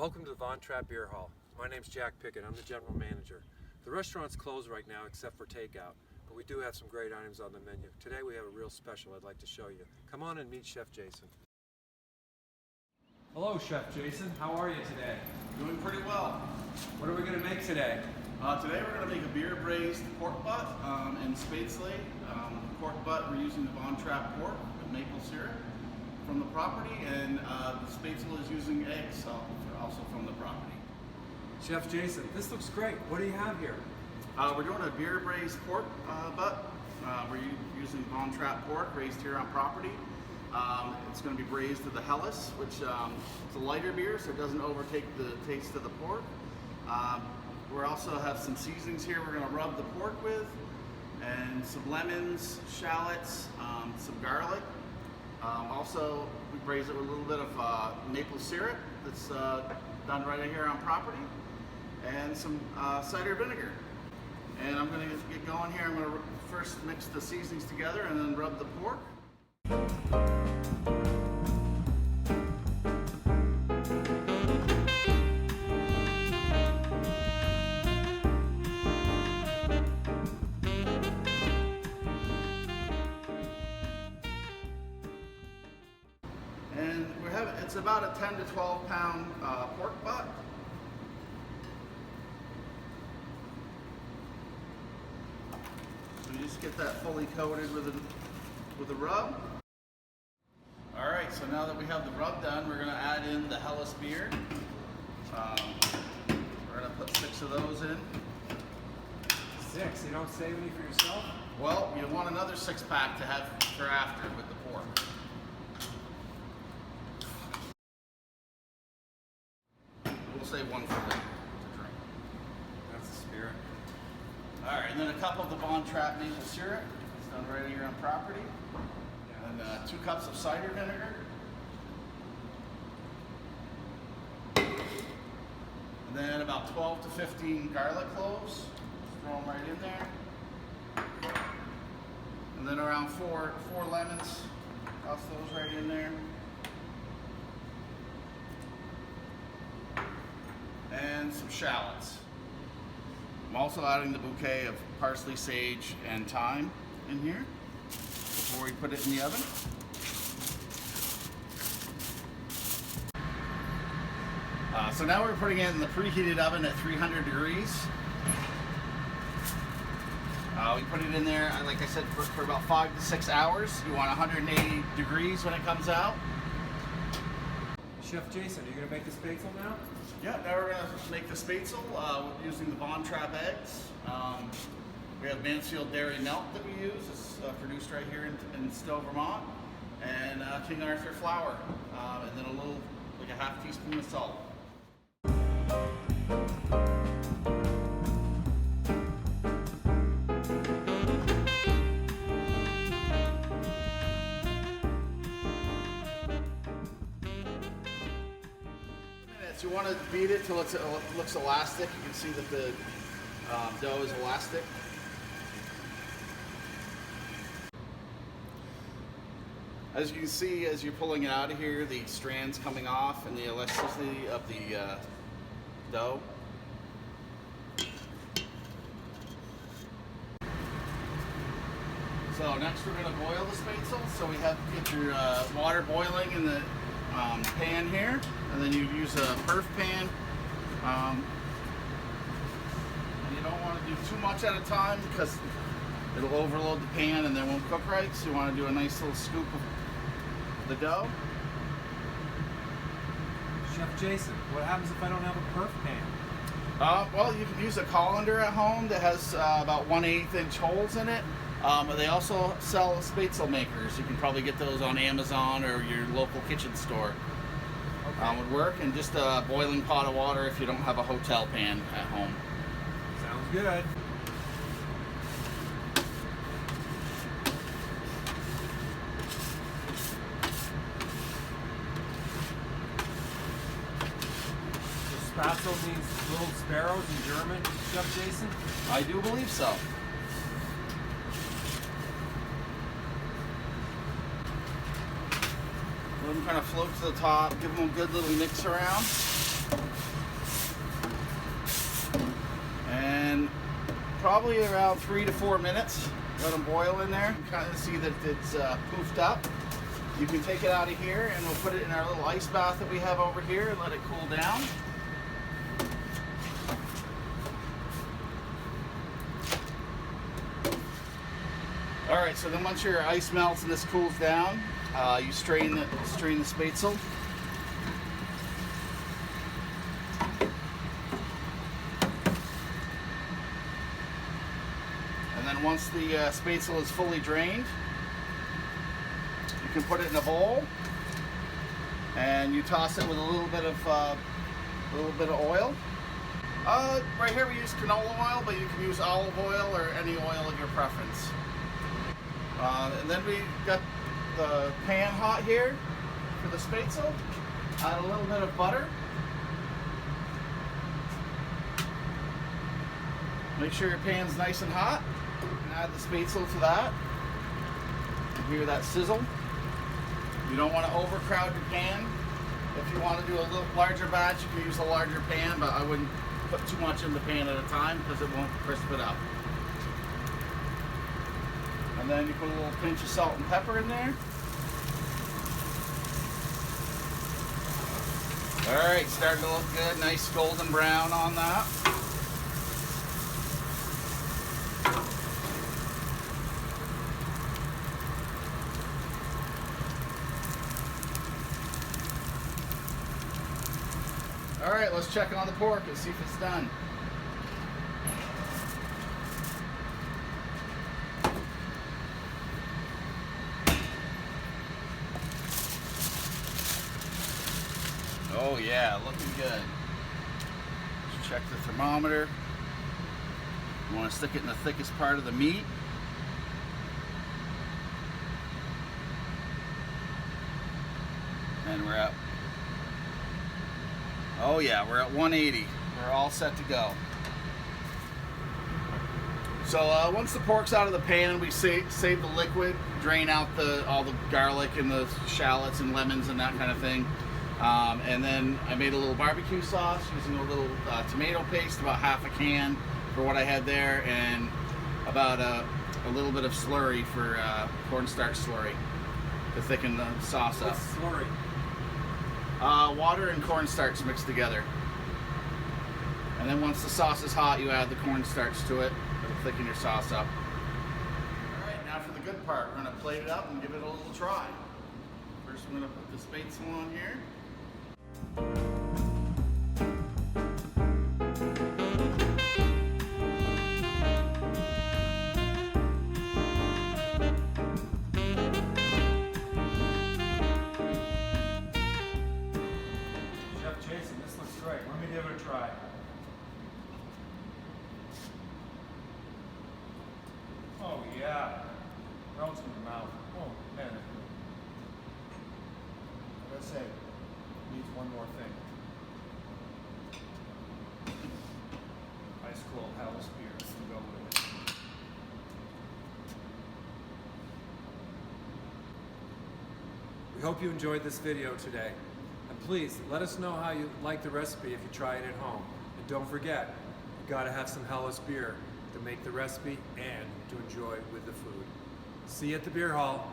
Welcome to the Trapp Bierhall. My name's Jack Pickett. I'm the general manager. The restaurant's closed right now except for takeout, but we do have some great items on the menu. Today we have a real special I'd like to show you. Come on and meet Chef Jason. Hello, Chef Jason. How are you today? Doing pretty well. What are we going to make today? Today we're going to make a beer braised pork butt and späetzle. Pork butt, we're using the Trapp pork with maple syrup from the property, and the späetzle is using eggs also from the property. Chef Jason, this looks great. What do you have here? We're doing a beer braised pork butt. We're using Trapp pork raised here on property. It's going to be braised to the Helles, which is a lighter beer, so it doesn't overtake the taste of the pork. We also have some seasonings here we're going to rub the pork with, and some lemons, shallots, some garlic. Also, we braise it with a little bit of maple syrup that's done right here on property, and some cider vinegar. And I'm going to get going here. I'm going to first mix the seasonings together and then rub the pork. And it's about a 10 to 12 pound pork butt. So you just get that fully coated with a rub. All right, so now that we have the rub done, we're gonna add in the Helles beer. We're gonna put 6 of those in. 6? You don't save any for yourself? Well, you want another 6-pack to have for after with the pork. We'll save one for later to drink. That's the spirit. All right, and then a cup of the Trapp maple syrup. It's done right here on property. And 2 cups of cider vinegar. And then about 12 to 15 garlic cloves. Just throw them right in there. And then around four lemons. Toss those right in there. And some shallots. I'm also adding the bouquet of parsley, sage, and thyme in here before we put it in the oven. So now we're putting it in the preheated oven at 300 degrees. We put it in there, like I said, for about 5 to 6 hours. You want 180 degrees when it comes out. Chef Jason, are you going to make the späetzle now? Yeah, now we're going to make the späetzle using the Trapp eggs. We have Mansfield dairy milk that we use. It's produced right here in Stowe, Vermont. And King Arthur flour. And then like a ½ teaspoon of salt. You want to beat it till it looks elastic. You can see that the dough is elastic. As you can see, as you're pulling it out of here, the strands coming off and the elasticity of the dough. So next we're going to boil the späetzle. So we have get your water boiling in the pan here, and then you use a perf pan. And you don't want to do too much at a time because it'll overload the pan and then won't cook right. So you want to do a nice little scoop of the dough. Chef Jason, what happens if I don't have a perf pan? Well, you can use a colander at home that has about 1/8 inch holes in it. They also sell späetzle makers. You can probably get those on Amazon or your local kitchen store. Okay. Would work, and just a boiling pot of water if you don't have a hotel pan at home. Sounds good. So spätzle means little sparrows in German, Chef Jason? I do believe so. Let them kind of float to the top, give them a good little mix around. probably around 3 to 4 minutes. Let them boil in there. You kind of see that it's poofed up. You can take it out of here and we'll put it in our little ice bath that we have over here and let it cool down. All right, so then once your ice melts and this cools down, you strain the spätzle. And then once the spätzle is fully drained, you can put it in a bowl and you toss it with a little bit of oil. Right here we use canola oil, but you can use olive oil or any oil of your preference. And then we got the pan hot here for the spätzle. Add a little bit of butter. Make sure your pan's nice and hot. And add the spätzle to that. You hear that sizzle. You don't want to overcrowd your pan. If you want to do a little larger batch, you can use a larger pan, but I wouldn't put too much in the pan at a time because it won't crisp it up. And then you put a little pinch of salt and pepper in there. All right, starting to look good. Nice golden brown on that. All right, let's check on the pork and see if it's done. Oh yeah, looking good. Let's check the thermometer. You want to stick it in the thickest part of the meat. And we're at, oh yeah, we're at 180. We're all set to go. So once the pork's out of the pan, we save the liquid, drain out all the garlic and the shallots and lemons and that kind of thing. And then I made a little barbecue sauce using a little tomato paste, about half a can for what I had there, and about a little bit of slurry for cornstarch slurry to thicken the sauce up. What's slurry? Water and cornstarch mixed together. And then once the sauce is hot, you add the cornstarch to it to thicken your sauce up. All right, now for the good part. We're going to plate it up and give it a little try. First, I'm going to put the spätzle on here. Chef Jason, this looks great. Let me give it a try. Oh yeah, melts in the mouth. Oh man. Like I say, needs one more thing. Ice cold Helles beer to go with it. We hope you enjoyed this video today. And please, let us know how you like the recipe if you try it at home. And don't forget, you gotta have some Helles beer to make the recipe and to enjoy with the food. See you at the beer hall.